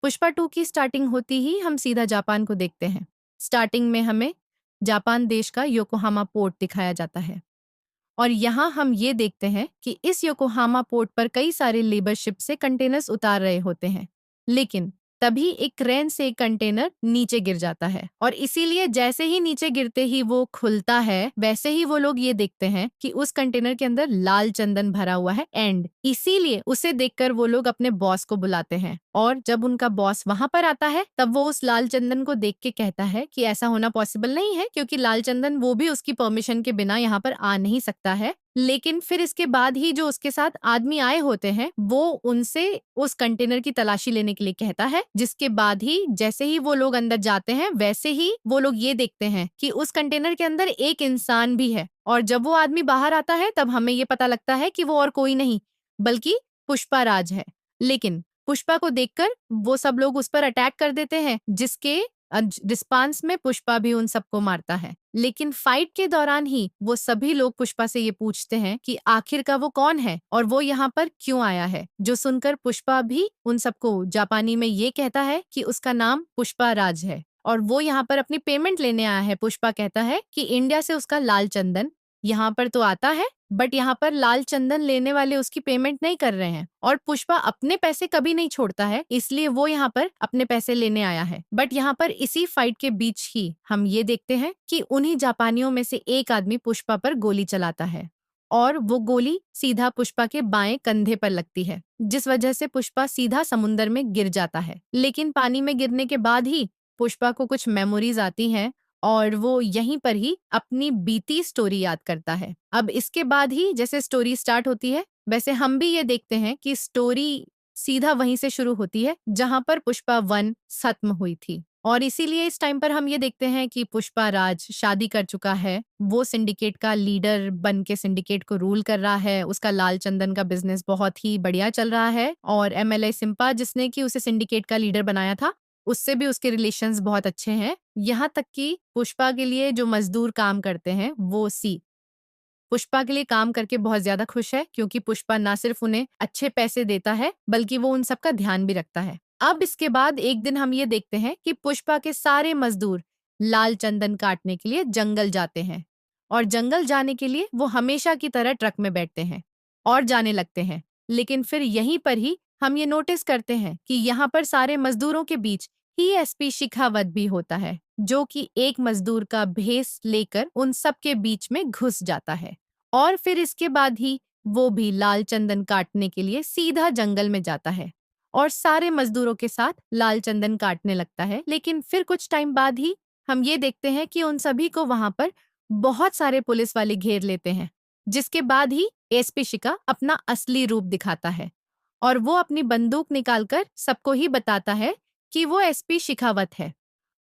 पुष्पा 2 की स्टार्टिंग होती ही हम सीधा जापान को देखते हैं। स्टार्टिंग में हमें जापान देश का योकोहामा पोर्ट दिखाया जाता है और यहाँ हम ये देखते हैं कि इस योकोहामा पोर्ट पर कई सारे लेबर शिप से कंटेनर्स उतार रहे होते हैं। लेकिन तभी एक क्रेन से एक कंटेनर नीचे गिर जाता है और इसीलिए जैसे ही नीचे गिरते ही वो खुलता है, वैसे ही वो लोग ये देखते हैं कि उस कंटेनर के अंदर लाल चंदन भरा हुआ है एंड इसीलिए उसे देखकर वो लोग अपने बॉस को बुलाते हैं और जब उनका बॉस वहां पर आता है तब वो उस लाल चंदन को देख के कहता है कि ऐसा होना पॉसिबल नहीं है क्योंकि लाल चंदन वो भी उसकी परमिशन के बिना यहाँ पर आ नहीं सकता है। लेकिन फिर इसके बाद ही जो उसके साथ आदमी आए होते हैं वो उनसे उस कंटेनर की तलाशी लेने के लिए कहता है, जिसके बाद ही जैसे ही वो लोग अंदर जाते हैं वैसे ही वो लोग ये देखते हैं कि उस कंटेनर के अंदर एक इंसान भी है और जब वो आदमी बाहर आता है तब हमें ये पता लगता है कि वो और कोई नहीं बल्कि पुष्पा राज है। लेकिन पुष्पा को देखकर वो सब लोग उस पर अटैक कर देते हैं जिसके रिस्पांस में पुष्पा भी उन सबको मारता है। लेकिन फाइट के दौरान ही वो सभी लोग पुष्पा से ये पूछते हैं कि आखिर का वो कौन है और वो यहाँ पर क्यों आया है, जो सुनकर पुष्पा भी उन सबको जापानी में ये कहता है कि उसका नाम पुष्पा राज है और वो यहाँ पर अपनी पेमेंट लेने आया है। पुष्पा कहता है कि इंडिया से उसका लाल चंदन यहाँ पर तो आता है बट यहाँ पर लाल चंदन लेने वाले उसकी पेमेंट नहीं कर रहे हैं और पुष्पा अपने पैसे कभी नहीं छोड़ता है, इसलिए वो यहाँ पर अपने पैसे लेने आया है। बट यहाँ पर इसी फाइट के बीच ही हम ये देखते हैं कि उन्हीं जापानियों में से एक आदमी पुष्पा पर गोली चलाता है और वो गोली सीधा पुष्पा के बाएं कंधे पर लगती है, जिस वजह से पुष्पा सीधा समुंदर में गिर जाता है। लेकिन पानी में गिरने के बाद ही पुष्पा को कुछ मेमोरीज आती हैं और वो यहीं पर ही अपनी बीती स्टोरी याद करता है। अब इसके बाद ही जैसे स्टोरी स्टार्ट होती है वैसे हम भी ये देखते हैं कि स्टोरी सीधा वहीं से शुरू होती है जहां पर पुष्पा 1 खत्म हुई थी और इसीलिए इस टाइम पर हम ये देखते हैं कि पुष्पा राज शादी कर चुका है, वो सिंडिकेट का लीडर बन के सिंडिकेट को रूल कर रहा है, उसका लाल चंदन का बिजनेस बहुत ही बढ़िया चल रहा है और एमएलए सिम्पा जिसने कि उसे सिंडिकेट का लीडर बनाया था उससे भी उसके रिलेशंस बहुत अच्छे हैं। यहाँ तक कि पुष्पा के लिए जो मजदूर काम करते हैं वो पुष्पा के लिए काम करके बहुत ज्यादा खुश है क्योंकि पुष्पा ना सिर्फ उन्हें अच्छे पैसे देता है बल्कि वो उन सबका ध्यान भी रखता है। अब इसके बाद एक दिन हम ये देखते हैं कि पुष्पा के सारे मजदूर लाल चंदन काटने के लिए जंगल जाते हैं और जंगल जाने के लिए वो हमेशा की तरह ट्रक में बैठते हैं और जाने लगते हैं। लेकिन फिर यहीं पर ही हम ये नोटिस करते हैं कि यहाँ पर सारे मजदूरों के बीच ही एसपी शिखावत भी होता है, जो कि एक मजदूर का भेस लेकर उन सब के बीच में घुस जाता है और फिर इसके बाद ही वो भी लाल चंदन काटने के लिए सीधा जंगल में जाता है और सारे मजदूरों के साथ लाल चंदन काटने लगता है। लेकिन फिर कुछ टाइम बाद ही हम ये देखते हैं कि उन सभी को वहां पर बहुत सारे पुलिस वाले घेर लेते हैं, जिसके बाद ही एसपी शिका अपना असली रूप दिखाता है और वो अपनी बंदूक निकालकर सबको ही बताता है कि वो एसपी शिखावत है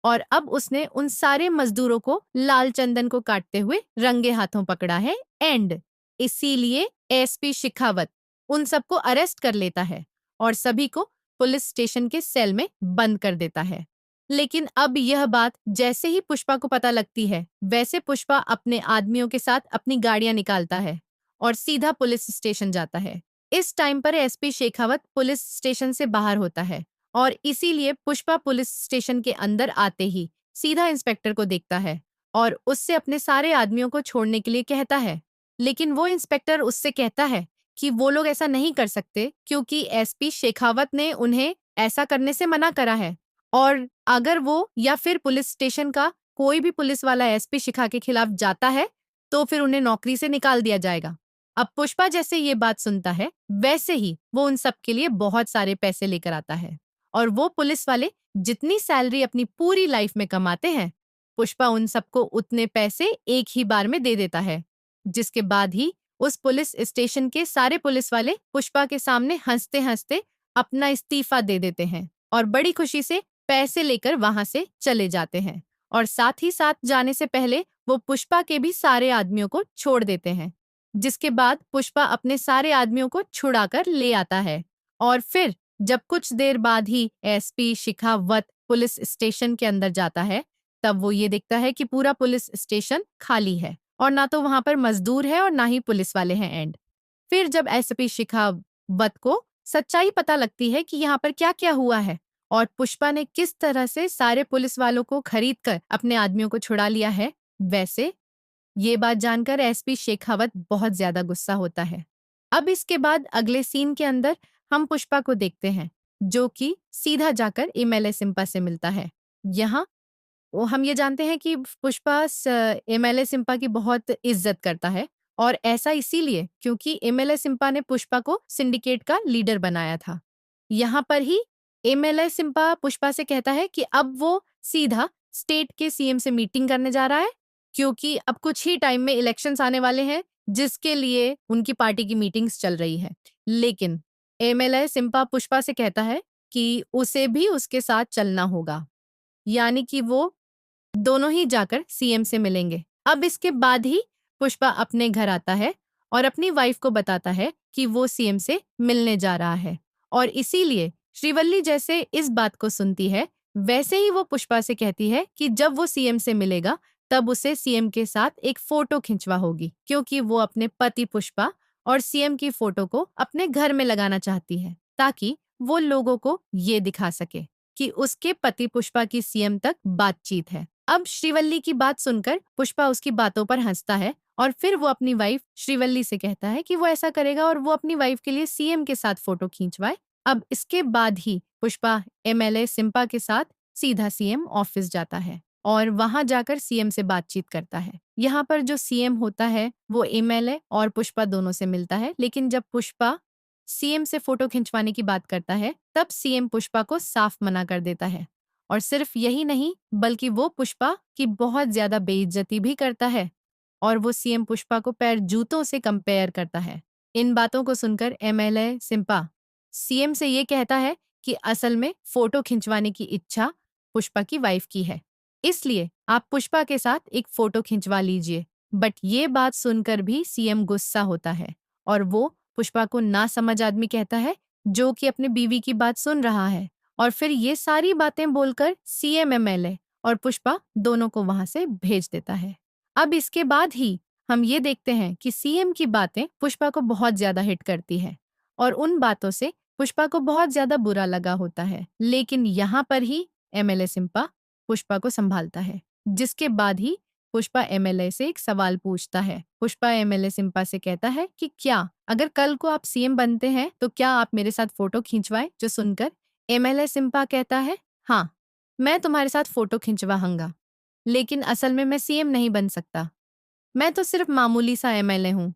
और अब उसने उन सारे मजदूरों को लाल चंदन को काटते हुए रंगे हाथों पकड़ा है एंड इसीलिए एसपी शिखावत उन सबको अरेस्ट कर लेता है और सभी को पुलिस स्टेशन के सेल में बंद कर देता है। लेकिन अब यह बात जैसे ही पुष्पा को पता लगती है वैसे पुष्पा अपने आदमियों के साथ अपनी गाड़ियां निकालता है और सीधा पुलिस स्टेशन जाता है। इस टाइम पर एसपी शेखावत पुलिस स्टेशन से बाहर होता है और इसीलिए पुष्पा पुलिस स्टेशन के अंदर आते ही सीधा इंस्पेक्टर को देखता है और उससे अपने सारे आदमियों को छोड़ने के लिए कहता है। लेकिन वो इंस्पेक्टर उससे कहता है कि वो लोग ऐसा नहीं कर सकते क्योंकि एसपी शेखावत ने उन्हें ऐसा करने से मना करा है और अगर वो या फिर पुलिस स्टेशन का कोई भी पुलिस वाला एसपी शिखा के खिलाफ जाता है तो फिर उन्हें नौकरी से निकाल दिया जाएगा। अब पुष्पा जैसे ये बात सुनता है वैसे ही वो उन सब के लिए बहुत सारे पैसे लेकर आता है और वो पुलिस वाले जितनी सैलरी अपनी पूरी लाइफ में कमाते हैं पुष्पा उन सबको उतने पैसे एक ही बार में दे देता है, जिसके बाद ही उस पुलिस स्टेशन के सारे पुलिस वाले पुष्पा के सामने हंसते हंसते अपना इस्तीफा दे देते हैं और बड़ी खुशी से पैसे लेकर वहां से चले जाते हैं और साथ ही साथ जाने से पहले वो पुष्पा के भी सारे आदमियों को छोड़ देते हैं, जिसके बाद पुष्पा अपने सारे आदमियों को छुड़ाकर ले आता है और फिर जब कुछ देर बाद ही एसपी शिखावत पुलिस स्टेशन के अंदर जाता है तब वो ये देखता है कि पूरा पुलिस स्टेशन खाली है और ना तो वहां पर मजदूर है और ना ही पुलिस वाले हैं एंड फिर जब एसपी शिखावत को सच्चाई पता लगती है कि यहाँ पर क्या क्या हुआ है और पुष्पा ने किस तरह से सारे पुलिस वालों को खरीद कर अपने आदमियों को छुड़ा लिया है। वैसे ये बात जानकर एसपी शेखावत बहुत ज्यादा गुस्सा होता है। अब इसके बाद अगले सीन के अंदर हम पुष्पा को देखते हैं, जो कि सीधा जाकर एमएलए सिंपा से मिलता है। यहाँ वो हम ये जानते हैं कि पुष्पा एमएलए सिंपा की बहुत इज्जत करता है, और ऐसा इसीलिए क्योंकि एमएलए सिंपा ने पुष्पा को सिंडिकेट का लीडर बनाया था। यहाँ पर ही एमएलए सिंपा पुष्पा से कहता है कि अब वो सीधा स्टेट के सीएम से मीटिंग करने जा रहा है, क्योंकि अब कुछ ही टाइम में इलेक्शंस आने वाले हैं, जिसके लिए उनकी पार्टी की मीटिंग्स चल रही है। लेकिन एमएलए सिंपा पुष्पा से कहता है कि उसे भी उसके साथ चलना होगा, यानी कि वो दोनों ही जाकर सीएम से मिलेंगे। अब इसके बाद ही पुष्पा अपने घर आता है और अपनी वाइफ को बताता है कि वो सीएम से मिलने जा रहा है, और इसीलिए श्रीवल्ली जैसे इस बात को सुनती है, वैसे ही वो पुष्पा से कहती है कि जब वो सीएम से मिलेगा तब उसे सीएम के साथ एक फोटो खिंचवा होगी, क्योंकि वो अपने पति पुष्पा और सीएम की फोटो को अपने घर में लगाना चाहती है, ताकि वो लोगों को ये दिखा सके कि उसके पति पुष्पा की सीएम तक बातचीत है। अब श्रीवल्ली की बात सुनकर पुष्पा उसकी बातों पर हंसता है, और फिर वो अपनी वाइफ श्रीवल्ली से कहता है कि वो ऐसा करेगा और वो अपनी वाइफ के लिए सीएम के साथ फोटो खींचवाए। अब इसके बाद ही पुष्पा एमएलए सिंपा के साथ सीधा सीएम ऑफिस जाता है और वहां जाकर सीएम से बातचीत करता है। यहाँ पर जो सीएम होता है वो एमएलए और पुष्पा दोनों से मिलता है, लेकिन जब पुष्पा सीएम से फोटो खिंचवाने की बात करता है तब सीएम पुष्पा को साफ मना कर देता है। और सिर्फ यही नहीं, बल्कि वो पुष्पा की बहुत ज्यादा बेइज्जती भी करता है, और वो सीएम पुष्पा को पैर जूतों से कंपेयर करता है। इन बातों को सुनकर एमएलए सिंपा सीएम से ये कहता है कि असल में फोटो खिंचवाने की इच्छा पुष्पा की वाइफ की है, इसलिए आप पुष्पा के साथ एक फोटो खिंचवा लीजिए। बट ये बात सुनकर भी सीएम गुस्सा होता है, और वो पुष्पा को ना समझ आदमी कहता है, जो कि अपने बीवी की बात सुन रहा है। और फिर ये सारी बातें बोलकर सीएम एमएलए और पुष्पा दोनों को वहां से भेज देता है। अब इसके बाद ही हम ये देखते हैं कि सीएम की बातें पुष्पा को बहुत ज्यादा हिट करती है, और उन बातों से पुष्पा को बहुत ज्यादा बुरा लगा होता है। लेकिन यहाँ पर ही एमएलए सिंपा पुष्पा को संभालता है, जिसके बाद ही पुष्पा एमएलए से एक सवाल पूछता है। पुष्पा एमएलए सिंपा से कहता है कि क्या अगर कल को आप सीएम बनते हैं तो क्या आप मेरे साथ फोटो खींचवाएं? जो सुनकर एमएलए सिंपा कहता है, हाँ, मैं तुम्हारे साथ फोटो खिंचवाऊंगा, लेकिन असल में मैं सीएम नहीं बन सकता, मैं तो सिर्फ मामूली सा एमएलए हूँ।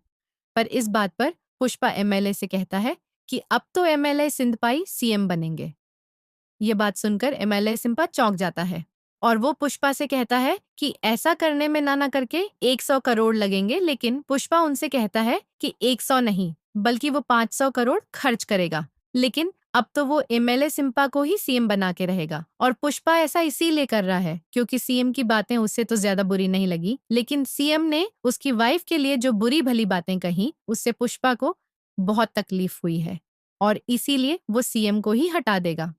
पर इस बात पर पुष्पा एमएलए से कहता है कि अब तो एमएलए सिंधपाई सीएम बनेंगे। ये बात सुनकर एमएलए सिंपा चौंक जाता है, और वो पुष्पा से कहता है कि ऐसा करने में ना करके 100 करोड़ लगेंगे, लेकिन पुष्पा उनसे कहता है कि 100 नहीं, बल्कि वो 500 करोड़ खर्च करेगा। लेकिन अब तो वो एमएलए सिंपा को ही सीएम बना के रहेगा, और पुष्पा ऐसा इसीलिए कर रहा है क्योंकि सीएम की बातें उससे तो ज्यादा बुरी नहीं लगी, लेकिन सीएम ने उसकी वाइफ के लिए जो बुरी भली बातें कही उससे पुष्पा को बहुत तकलीफ हुई है, और इसीलिए वो सीएम को ही हटा देगा।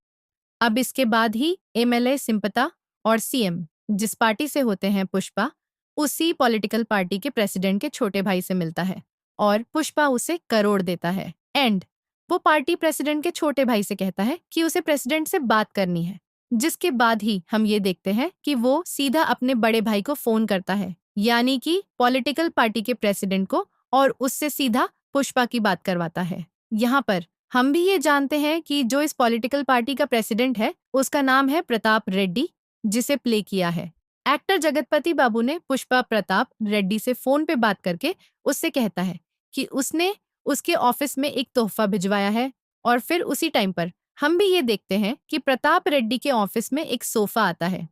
अब इसके बाद ही एमएलए सिंपता और सीएम जिस पार्टी से होते हैं पुष्पा, उसी पॉलिटिकल पार्टी के प्रेसिडेंट के छोटे भाई से मिलता है, और पुष्पा उसे करोड़ देता है। एंड वो पार्टी प्रेसिडेंट के छोटे भाई से कहता है कि उसे प्रेसिडेंट से बात करनी है, जिसके बाद ही हम ये देखते हैं कि वो सीधा अपने बड़े भाई को फोन करता है, यानी कि पॉलिटिकल पार्टी के प्रेसिडेंट को, और उससे सीधा पुष्पा की बात करवाता है। यहाँ पर हम भी ये जानते हैं कि जो इस पॉलिटिकल पार्टी का प्रेसिडेंट है उसका नाम है प्रताप रेड्डी, जिसे प्ले किया है एक्टर जगतपति बाबू ने। पुष्पा प्रताप रेड्डी से फोन पे बात करके उससे कहता है कि उसने उसके ऑफिस में एक तोहफा भिजवाया है, और फिर उसी टाइम पर हम भी ये देखते हैं कि प्रताप रेड्डी के ऑफिस में एक सोफा आता है,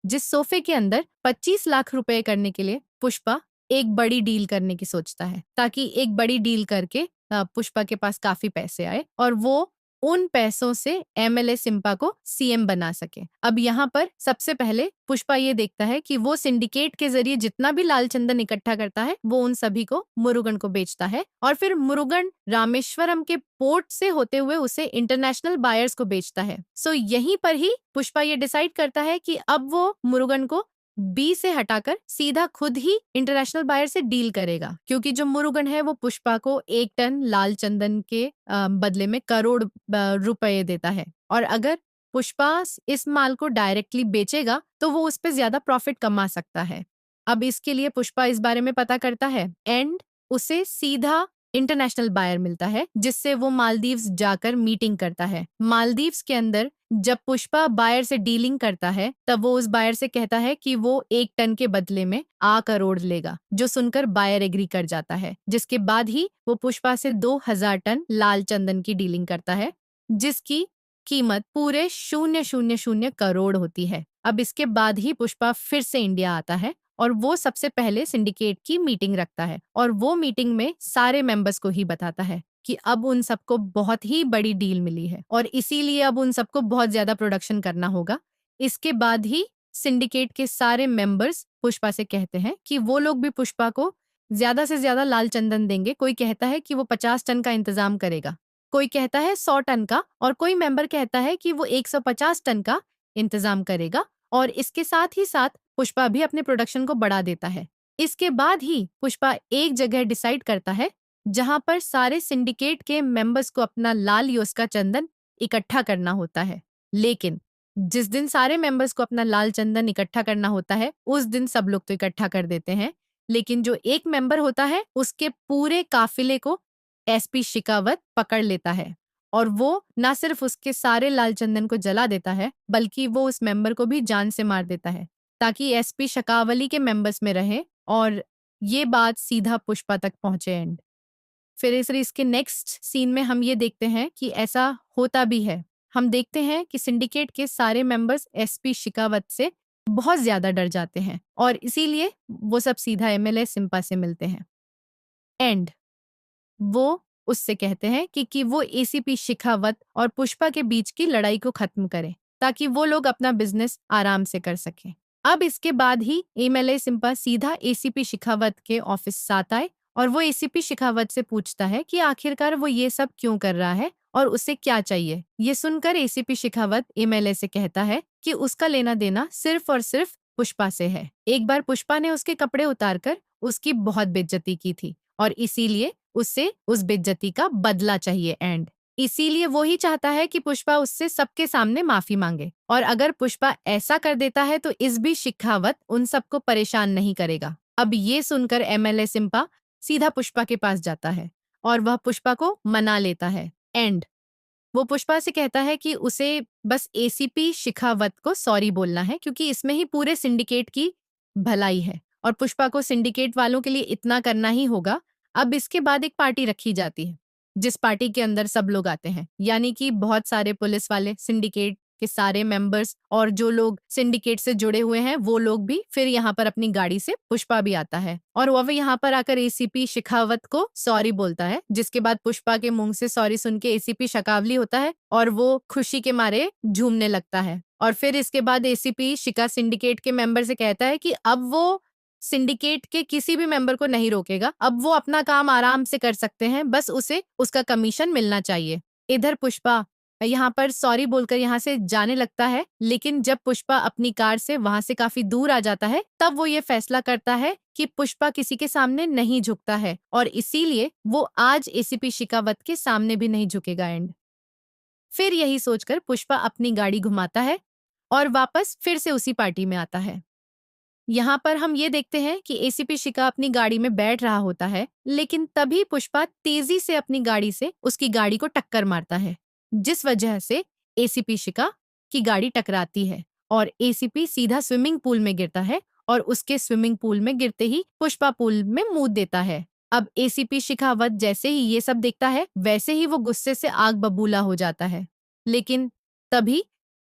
जिस सोफे के अंदर 25 लाख रुपए करने के लिए पुष्पा एक बड़ी डील करने की सोचता है, ताकि एक बड़ी डील करके पुष्पा के पास काफी पैसे आए और वो उन पैसों से एमएलए सिंपा को सीएम बना सके। अब यहाँ पर सबसे पहले पुष्पा ये देखता है कि वो सिंडिकेट के जरिए जितना भी लाल चंदन इकट्ठा करता है वो उन सभी को मुरुगन को बेचता है, और फिर मुरुगन रामेश्वरम के पोर्ट से होते हुए उसे इंटरनेशनल बायर्स को बेचता है। सो यहीं पर ही पुष्पा ये डिसाइड करता है कि अब वो मुरुगन को बी से हटाकर सीधा खुद ही इंटरनेशनल बायर से डील करेगा, क्योंकि जो मुरुगन है वो पुष्पा को 1 टन लाल चंदन के बदले में करोड़ रुपए देता है, और अगर पुष्पा इस माल को डायरेक्टली बेचेगा तो वो उस पे ज्यादा प्रॉफिट कमा सकता है। अब इसके लिए पुष्पा इस बारे में पता करता है एंड उसे सीधा इंटरनेशनल बायर मिलता है, जिससे वो मालदीव्स जाकर मीटिंग करता है। मालदीव्स के अंदर जब पुष्पा बायर से डीलिंग करता है तब वो उस बायर से कहता है कि वो 1 टन के बदले में करोड़ लेगा, जो सुनकर बायर एग्री कर जाता है। जिसके बाद ही वो पुष्पा से 2000 टन लाल चंदन की डीलिंग करता है, जिसकी कीमत पूरे 000 करोड़ होती है। अब इसके बाद ही पुष्पा फिर से इंडिया आता है और वो सबसे पहले सिंडिकेट की मीटिंग रखता है और वो मीटिंग में सारे मेंबर्स को ही बताता है कि अब उन सबको बहुत ही बड़ी डील मिली है और इसीलिए अब उन सबको बहुत ज्यादा प्रोडक्शन करना होगा। इसके बाद ही सिंडिकेट के सारे मेंबर्स पुष्पा से कहते हैं कि वो लोग भी पुष्पा को ज्यादा से ज्यादा लाल चंदन देंगे। कोई कहता है कि वो 50 टन का इंतजाम करेगा, कोई कहता है 100 टन का और कोई मेंबर कहता है कि वो 150 टन का इंतजाम करेगा। और इसके साथ ही साथ पुष्पा भी अपने प्रोडक्शन को बढ़ा देता है। इसके बाद ही पुष्पा एक जगह डिसाइड करता है जहां पर सारे सिंडिकेट के मेंबर्स को अपना लाल योस का चंदन इकट्ठा करना होता है। लेकिन जिस दिन सारे मेंबर्स को अपना लाल चंदन इकट्ठा करना होता है उस दिन सब लोग तो इकट्ठा कर देते हैं, लेकिन जो एक मेंबर होता है उसके पूरे काफिले को एसपी शिकावत पकड़ लेता है और वो ना सिर्फ उसके सारे लाल चंदन को जला देता है बल्कि वो उस मेंबर को भी जान से मार देता है ताकि एसपी शकावली के मेंबर्स में रहे और ये बात सीधा पुष्पा तक पहुंचे एंड फिर इसके नेक्स्ट सीन में हम ये देखते हैं कि ऐसा होता भी है। हम देखते हैं कि सिंडिकेट के सारे मेंबर्स एसपी शिकावत से बहुत ज्यादा डर जाते हैं और इसीलिए वो सब सीधा एमएलए सिम्पा से मिलते हैं एंड वो उससे कहते हैं कि वो एसीपी शिखावत और पुष्पा के बीच की लड़ाई को खत्म करें ताकि वो लोग अपना बिजनेस आराम से कर सकें। अब इसके बाद ही एमएलए सिम्पा सीधा एसीपी शिखावत के ऑफिस साथ आए और वो एसीपी शिखावत से पूछता है कि आखिरकार वो ये सब क्यों कर रहा है और उसे क्या चाहिए। ये सुनकर एसीपी शिखावत एमएलए से कहता है कि उसका लेना देना सिर्फ और सिर्फ पुष्पा से है। एक बार पुष्पा ने उसके कपड़े उतारकर उसकी बहुत बेइज्जती की थी और इसीलिए उससे उस बेइज्जती का बदला चाहिए एंड इसीलिए वो ही चाहता है कि पुष्पा उससे सबके सामने माफी मांगे और अगर पुष्पा ऐसा कर देता है तो इस भी शिखावत उन सबको परेशान नहीं करेगा। अब ये सुनकर एमएलए सिम्पा सीधा पुष्पा के पास जाता है और वह पुष्पा को मना लेता है एंड वो पुष्पा से कहता है कि उसे बस एसीपी शिखावत को सॉरी बोलना है क्योंकि इसमें ही पूरे सिंडिकेट की भलाई है और पुष्पा को सिंडिकेट वालों के लिए इतना करना ही होगा। अब इसके बाद एक पार्टी रखी जाती है जिस पार्टी के अंदर सब लोग आते हैं, यानी कि बहुत सारे पुलिस वाले, सिंडिकेट के सारे मेंबर्स और जो लोग सिंडिकेट से जुड़े हुए हैं वो लोग भी। फिर यहाँ पर अपनी गाड़ी से पुष्पा भी आता है और वह यहाँ पर आकर एसीपी शिखावत को सॉरी बोलता है, जिसके बाद पुष्पा के मुंह से सॉरी सुन के एसीपी शकावली होता है और वो खुशी के मारे झूमने लगता है। और फिर इसके बाद एसीपी शिका सिंडिकेट के मेंबर से कहता है कि अब वो सिंडिकेट के किसी भी मेंबर को नहीं रोकेगा, अब वो अपना काम आराम से कर सकते हैं, बस उसे उसका कमीशन मिलना चाहिए। इधर पुष्पा यहाँ पर सॉरी बोलकर यहाँ से जाने लगता है, लेकिन जब पुष्पा अपनी कार से वहां से काफी दूर आ जाता है तब वो ये फैसला करता है कि पुष्पा किसी के सामने नहीं झुकता है और इसीलिए वो आज एसीपी शिकावत के सामने भी नहीं झुकेगा एंड फिर यही सोचकर पुष्पा अपनी गाड़ी घुमाता है और वापस फिर से उसी पार्टी में आता है। यहाँ पर हम ये देखते हैं कि एसीपी शिका अपनी गाड़ी में बैठ रहा होता है, लेकिन तभी पुष्पा तेजी से अपनी गाड़ी से उसकी गाड़ी को टक्कर मारता है, जिस वजह से एसीपी शिका की गाड़ी टकराती है और एसीपी सीधा स्विमिंग पूल में गिरता है और उसके स्विमिंग पूल में गिरते ही पुष्पा पूल में मुंह देता है। अब एसीपी शिखावत जैसे ही ये सब देखता है वैसे ही वो गुस्से से आग बबूला हो जाता है, लेकिन तभी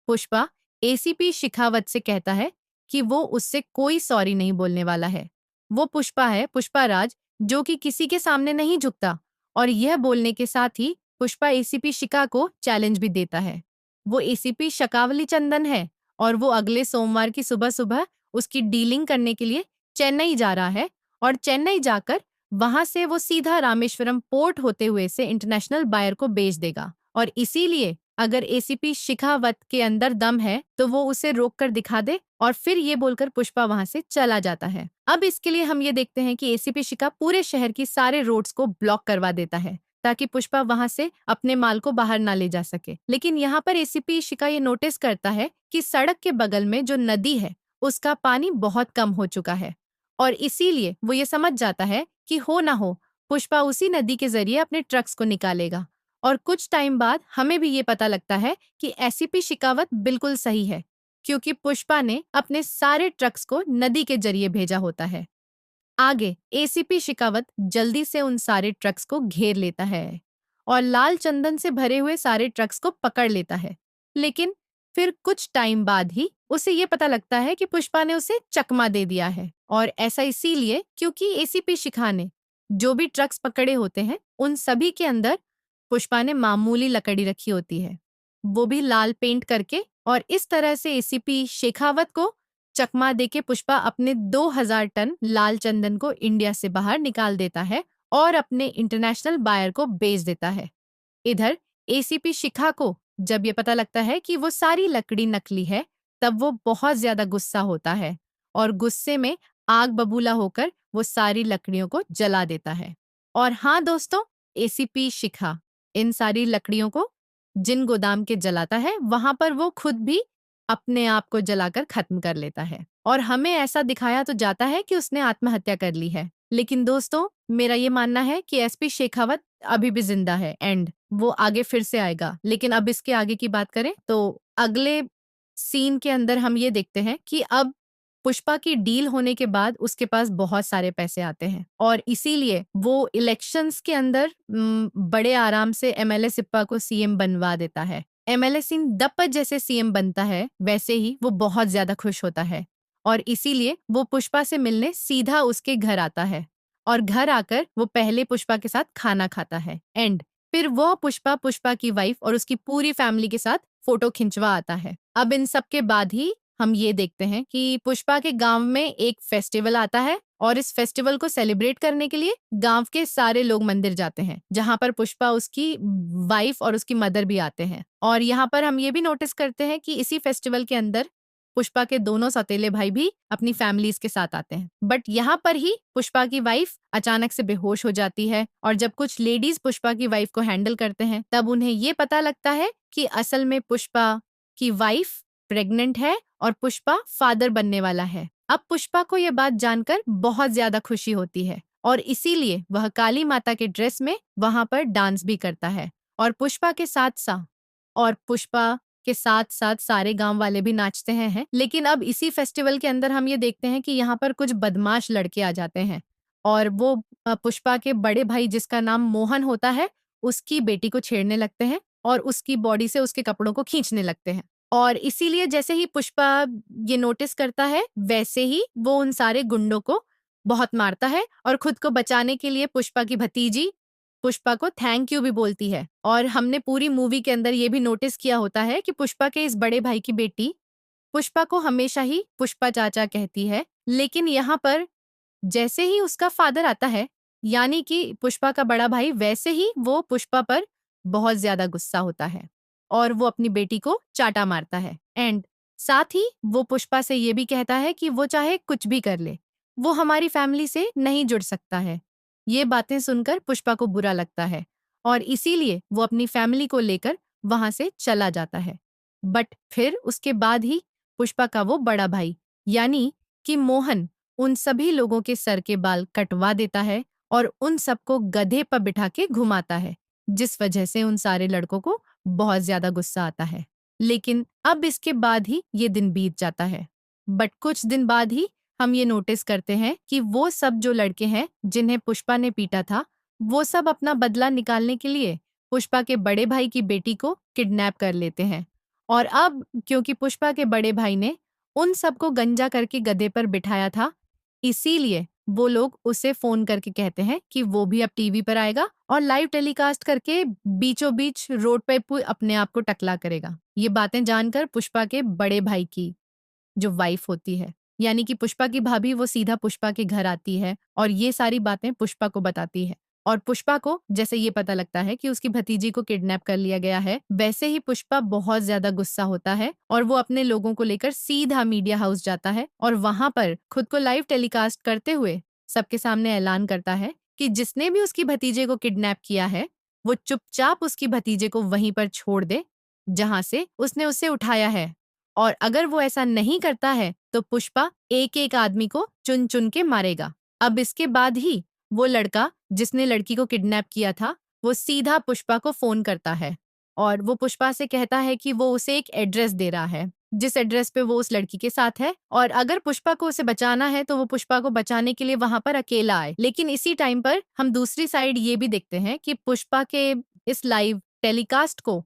पुष्पा एसीपी शिखावत से कहता है कि वो उससे कोई सॉरी नहीं बोलने वाला है। वो पुष्पा है, पुष्पा राज, जो कि किसी के सामने नहीं झुकता। और यह बोलने के साथ ही पुष्पा एसीपी शिका को चैलेंज भी देता है। वो एसीपी शकावली चंदन है और वो अगले सोमवार की सुबह सुबह उसकी डीलिंग करने के लिए चेन्नई जा रहा है और चेन्नई जाकर वहां से वो सीधा रामेश्वरम पोर्ट होते हुए से इंटरनेशनल बायर को बेच देगा और इसीलिए अगर एसीपी शिखावत के अंदर दम है तो वो उसे रोक कर दिखा दे और फिर ये बोलकर पुष्पा वहां से चला जाता है। अब इसके लिए हम ये देखते हैं कि एसीपी शिका पूरे शहर की सारे रोड्स को ब्लॉक करवा देता है ताकि पुष्पा वहां से अपने माल को बाहर ना ले जा सके। लेकिन यहाँ पर एसीपी शिखा ये नोटिस करता है कि सड़क के बगल में जो नदी है उसका पानी बहुत कम हो चुका है, और इसीलिए वो ये समझ जाता है कि हो ना हो पुष्पा उसी नदी के जरिए अपने ट्रक्स को निकालेगा। और कुछ टाइम बाद हमें भी ये पता लगता है कि एसीपी शिकावत बिल्कुल सही है, क्योंकि पुष्पा ने अपने सारे ट्रक्स को नदी के जरिए भेजा होता है। आगे एसीपी शिकावत जल्दी से उन सारे ट्रक्स को घेर लेता है और लाल चंदन से भरे हुए सारे ट्रक्स को पकड़ लेता है। लेकिन फिर कुछ टाइम बाद ही उसे ये पता लगता है कि पुष्पा ने उसे चकमा दे दिया है, और ऐसा इसीलिए क्योंकि एसीपी शिखा ने जो भी ट्रक्स पकड़े होते हैं उन सभी के अंदर पुष्पा ने मामूली लकड़ी रखी होती है, वो भी लाल पेंट करके। और इस तरह से एसीपी शेखावत को चकमा देके पुष्पा अपने 2000 टन लाल चंदन को इंडिया से बाहर निकाल देता है और अपने इंटरनेशनल बायर को बेच देता है। इधर एसीपी शिखा को जब ये पता लगता है कि वो सारी लकड़ी नकली है, तब वो बहुत ज्यादा गुस्सा होता है और गुस्से में आग बबूला होकर वो सारी लकड़ियों को जला देता है। और हाँ दोस्तों, एसीपी शिखा इन सारी लकड़ियों को जिन गोदाम के जलाता है वहां पर वो खुद भी अपने आप को जलाकर खत्म कर लेता है, और हमें ऐसा दिखाया तो जाता है कि उसने आत्महत्या कर ली है। लेकिन दोस्तों, मेरा ये मानना है कि एसपी शेखावत अभी भी जिंदा है एंड वो आगे फिर से आएगा। लेकिन अब इसके आगे की बात करें तो अगले सीन के अंदर हम ये देखते हैं कि अब पुष्पा की डील होने के बाद उसके पास बहुत सारे पैसे आते हैं, और इसीलिए वो इलेक्शंस के अंदर बड़े आराम से एमएलए सिप्पा को सीएम बनवा देता है। एमएलए सिंह दप्पत जैसे सीएम बनता है वैसे ही वो बहुत ज्यादा खुश होता है, और इसीलिए वो पुष्पा से मिलने सीधा उसके घर आता है, और घर आकर वो पहले पुष्पा के साथ खाना खाता है एंड फिर वो पुष्पा पुष्पा की वाइफ और उसकी पूरी फैमिली के साथ फोटो खिंचवा आता है। अब इन सब के बाद ही हम ये देखते हैं कि पुष्पा के गांव में एक फेस्टिवल आता है, और इस फेस्टिवल को सेलिब्रेट करने के लिए गांव के सारे लोग मंदिर जाते हैं, जहां पर पुष्पा, उसकी वाइफ और उसकी मदर भी आते हैं। और यहाँ पर हम ये भी नोटिस करते हैं कि इसी फेस्टिवल के अंदर पुष्पा के दोनों सौतेले भाई भी अपनी फैमिलीज के साथ आते हैं। बट यहाँ पर ही पुष्पा की वाइफ अचानक से बेहोश हो जाती है, और जब कुछ लेडीज पुष्पा की वाइफ को हैंडल करते हैं तब उन्हें ये पता लगता है कि असल में पुष्पा की वाइफ प्रेग्नेंट है और पुष्पा फादर बनने वाला है। अब पुष्पा को यह बात जानकर बहुत ज्यादा खुशी होती है, और इसीलिए वह काली माता के ड्रेस में वहां पर डांस भी करता है, और पुष्पा के साथ साथ सारे गांव वाले भी नाचते हैं। लेकिन अब इसी फेस्टिवल के अंदर हम ये देखते हैं कि यहाँ पर कुछ बदमाश लड़के आ जाते हैं, और वो पुष्पा के बड़े भाई जिसका नाम मोहन होता है उसकी बेटी को छेड़ने लगते हैं और उसकी बॉडी से उसके कपड़ों को खींचने लगते हैं। और इसीलिए जैसे ही पुष्पा ये नोटिस करता है वैसे ही वो उन सारे गुंडों को बहुत मारता है, और खुद को बचाने के लिए पुष्पा की भतीजी पुष्पा को थैंक यू भी बोलती है। और हमने पूरी मूवी के अंदर ये भी नोटिस किया होता है कि पुष्पा के इस बड़े भाई की बेटी पुष्पा को हमेशा ही पुष्पा चाचा कहती है, लेकिन यहाँ पर जैसे ही उसका फादर आता है, यानी कि पुष्पा का बड़ा भाई, वैसे ही वो पुष्पा पर बहुत ज्यादा गुस्सा होता है और वो अपनी बेटी को चाटा मारता है एंड साथ ही वो पुष्पा से ये भी कहता है कि वो चाहे कुछ भी कर ले, वो हमारी फैमिली से नहीं जुड़ सकता है। ये बातें सुनकर पुष्पा को बुरा लगता है, और इसीलिए वो अपनी फैमिली को लेकर वहां से चला जाता है। बट फिर उसके बाद ही पुष्पा का वो बड़ा भाई यानी कि मोहन उन सभी लोगों के सर के बाल कटवा देता है और उन सबको गधे पर बिठा के घुमाता है, जिस वजह से उन सारे लड़कों को बहुत ज्यादा गुस्सा आता है। लेकिन अब इसके बाद ही ये दिन बीत जाता है। बट कुछ दिन बाद ही हम ये नोटिस करते हैं कि वो सब जो लड़के हैं जिन्हें पुष्पा ने पीटा था, वो सब अपना बदला निकालने के लिए पुष्पा के बड़े भाई की बेटी को किडनैप कर लेते हैं। और अब क्योंकि पुष्पा के बड़े भाई ने उन सबको गंजा करके गधे पर बिठाया था, इसीलिए वो लोग उसे फोन करके कहते हैं कि वो भी अब टीवी पर आएगा और लाइव टेलीकास्ट करके बीचों बीच रोड पे अपने आप को टकला करेगा। ये बातें जानकर पुष्पा के बड़े भाई की जो वाइफ होती है, यानी कि पुष्पा की भाभी, वो सीधा पुष्पा के घर आती है और ये सारी बातें पुष्पा को बताती है। और पुष्पा को जैसे ये पता लगता है कि उसकी भतीजी को किडनैप कर लिया गया है, वैसे ही पुष्पा बहुत ज्यादा गुस्सा होता है और वो अपने लोगों को लेकर सीधा मीडिया हाउस जाता है और वहां पर खुद को लाइव टेलीकास्ट करते हुए सबके सामने ऐलान करता है कि जिसने भी उसकी भतीजे को किडनैप किया है वो चुपचाप उसकी भतीजे को वहीं पर छोड़ दे जहां से उसने उसे उठाया है। और अगर वो ऐसा नहीं करता है तो पुष्पा एक एक आदमी को चुन चुन के मारेगा। अब इसके बाद ही वो लड़का जिसने लड़की को किडनैप किया था वो सीधा पुष्पा को फोन करता है और वो पुष्पा से कहता है कि वो उसे एक एड्रेस दे रहा है जिस एड्रेस पे वो उस लड़की के साथ है, और अगर पुष्पा को उसे बचाना है तो वो पुष्पा को बचाने के लिए वहां पर अकेला आए। लेकिन इसी टाइम पर हम दूसरी साइड ये भी देखते हैं कि पुष्पा के इस लाइव टेलीकास्ट को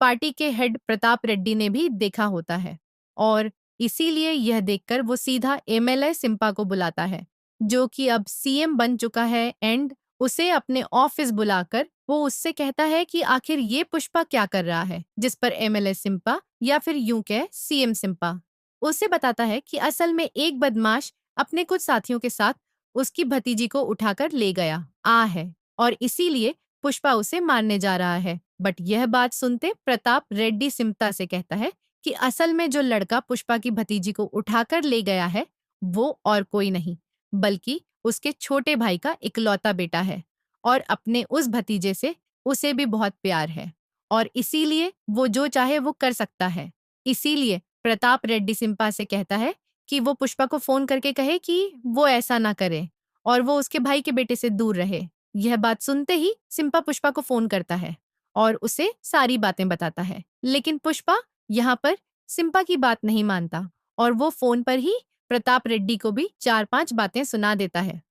पार्टी के हेड प्रताप रेड्डी ने भी देखा होता है और इसीलिए यह देखकर वो सीधा एमएलए सिंपा को बुलाता है जो कि अब सीएम बन चुका है एंड उसे अपने ऑफिस बुलाकर वो उससे कहता है कि आखिर ये पुष्पा क्या कर रहा है, जिस पर एमएलए सिंपा या फिर यूं कह सीएम सिंपा उसे बताता है कि असल में एक बदमाश अपने कुछ साथियों के साथ उसकी भतीजी को उठाकर ले गया है और इसीलिए पुष्पा उसे मारने जा रहा है। बट यह बात सुनते प्रताप रेड्डी सिम्ता से कहता है कि असल में जो लड़का पुष्पा की भतीजी को उठाकर ले गया है वो और कोई नहीं बल्कि उसके छोटे भाई का इकलौता बेटा है और अपने उस भतीजे से उसे भी बहुत प्यार है और इसीलिए वो जो चाहे वो कर सकता है। इसीलिए प्रताप रेड्डी सिम्पा से कहता है कि वो पुष्पा को फोन करके कहे कि वो ऐसा ना करे और वो उसके भाई के बेटे से दूर रहे। यह बात सुनते ही सिम्पा पुष्पा को फोन करता है और उसे सारी बातें बताता है, लेकिन पुष्पा यहाँ पर सिम्पा की बात नहीं मानता और वो फोन पर ही प्रताप रेड्डी को भी 4-5 बातें सुना देता है।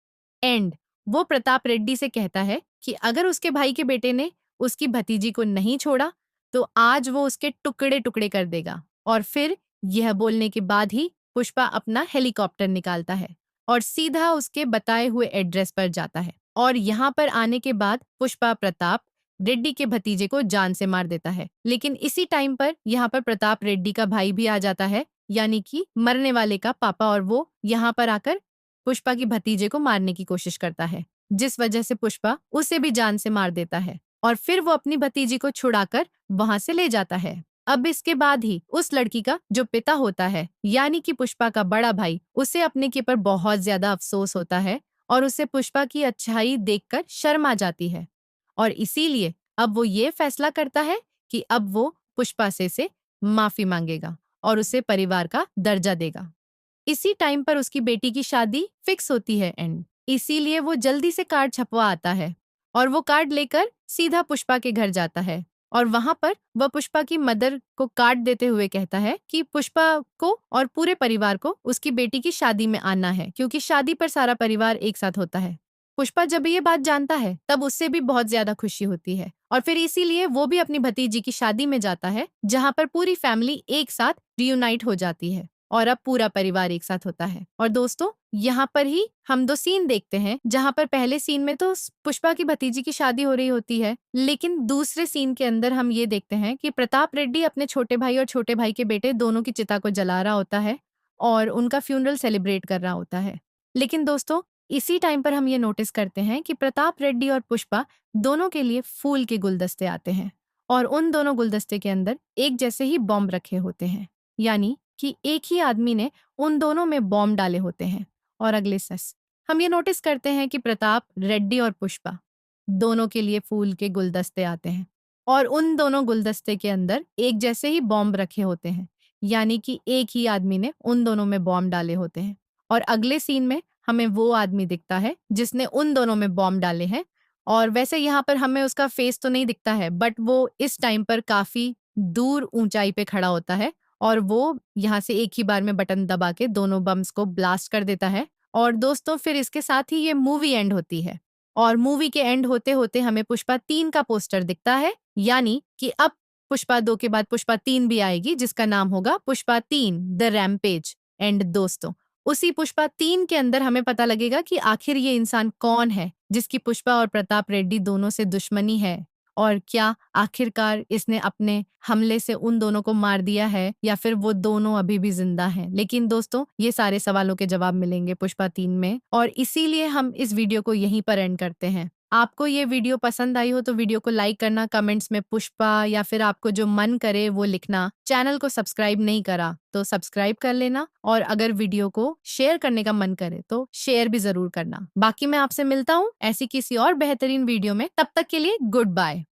एंड वो प्रताप रेड्डी से कहता है कि अगर उसके भाई के बेटे ने उसकी भतीजी को नहीं छोड़ा तो आज वो उसके टुकड़े टुकड़े कर देगा। और फिर यह बोलने के बाद ही पुष्पा अपना हेलीकॉप्टर निकालता है और सीधा उसके बताए हुए एड्रेस पर जाता है और यहाँ पर आने के बाद पुष्पा प्रताप रेड्डी के भतीजे को जान से मार देता है। लेकिन इसी टाइम पर यहाँ पर प्रताप रेड्डी का भाई भी आ जाता है, यानी कि मरने वाले का पापा, और वो यहाँ पर आकर पुष्पा की भतीजे को मारने की कोशिश करता है जिस वजह से पुष्पा उसे भी जान से मार देता है और फिर वो अपनी भतीजी को छुड़ाकर वहां से ले जाता है। अब इसके बाद ही उस लड़की का जो पिता होता है यानी कि पुष्पा का बड़ा भाई, उसे अपने के पर बहुत ज्यादा अफसोस होता है और उसे पुष्पा की अच्छाई देखकर शर्म आ जाती है और इसीलिए अब वो ये फैसला करता है कि अब वो पुष्पा से माफी मांगेगा और उसे परिवार का दर्जा देगा। इसी टाइम पर उसकी बेटी की शादी फिक्स होती है एंड इसीलिए वो जल्दी से कार्ड छपवा आता है और वो कार्ड लेकर सीधा पुष्पा के घर जाता है और वहां पर वह पुष्पा की मदर को कार्ड देते हुए कहता है कि पुष्पा को और पूरे परिवार को उसकी बेटी की शादी में आना है क्योंकि शादी पर सारा परिवार एक साथ होता है। पुष्पा जब ये बात जानता है तब उससे भी बहुत ज्यादा खुशी होती है और फिर इसीलिए वो भी अपनी भतीजी की शादी में जाता है जहाँ पर पूरी फैमिली एक साथ रियूनाइट हो जाती है और अब पूरा परिवार एक साथ होता है। और दोस्तों यहाँ पर ही हम दो सीन देखते हैं जहाँ पर पहले सीन में तो पुष्पा की भतीजी की शादी हो रही होती है, लेकिन दूसरे सीन के अंदर हम ये देखते हैं कि प्रताप रेड्डी अपने छोटे भाई और छोटे भाई के बेटे दोनों की चिता को जला रहा होता है और उनका फ्यूनरल सेलिब्रेट कर रहा होता है। लेकिन दोस्तों इसी टाइम पर हम ये नोटिस करते हैं कि प्रताप रेड्डी और पुष्पा दोनों के लिए फूल के गुलदस्ते आते हैं और उन दोनों गुलदस्ते के अंदर एक जैसे ही बॉम्ब रखे होते हैं, यानी कि एक ही आदमी ने उन दोनों में बॉम्ब डाले होते हैं। और अगले सस हम ये नोटिस करते हैं कि प्रताप रेड्डी और पुष्पा दोनों के लिए फूल के गुलदस्ते आते हैं और उन दोनों गुलदस्ते के अंदर एक जैसे ही बॉम्ब रखे होते हैं, यानी कि एक ही आदमी ने उन दोनों में बॉम्ब डाले होते हैं। और अगले सीन में हमें वो आदमी दिखता है जिसने उन दोनों में बॉम्ब डाले हैं और वैसे यहाँ पर हमें उसका फेस तो नहीं दिखता है बट वो इस टाइम पर काफी दूर ऊंचाई पे खड़ा होता है और वो यहाँ से एक ही बार में बटन दबा के दोनों बम्स को ब्लास्ट कर देता है। और दोस्तों फिर इसके साथ ही ये मूवी एंड होती है और मूवी के एंड होते होते हमें पुष्पा 3 का पोस्टर दिखता है, यानी कि अब पुष्पा 2 के बाद पुष्पा 3 भी आएगी जिसका नाम होगा पुष्पा 3 द रैम्पेज। एंड दोस्तों उसी पुष्पा 3 के अंदर हमें पता लगेगा कि आखिर ये इंसान कौन है जिसकी पुष्पा और प्रताप रेड्डी दोनों से दुश्मनी है और क्या आखिरकार इसने अपने हमले से उन दोनों को मार दिया है या फिर वो दोनों अभी भी जिंदा हैं। लेकिन दोस्तों ये सारे सवालों के जवाब मिलेंगे पुष्पा 3 में और इसीलिए हम इस वीडियो को यहीं पर एंड करते हैं। आपको ये वीडियो पसंद आई हो तो वीडियो को लाइक करना, कमेंट्स में पुष्पा या फिर आपको जो मन करे वो लिखना। चैनल को सब्सक्राइब नहीं करा तो सब्सक्राइब कर लेना और अगर वीडियो को शेयर करने का मन करे तो शेयर भी जरूर करना। बाकी मैं आपसे मिलता हूँ ऐसी किसी और बेहतरीन वीडियो में, तब तक के लिए गुड बाय।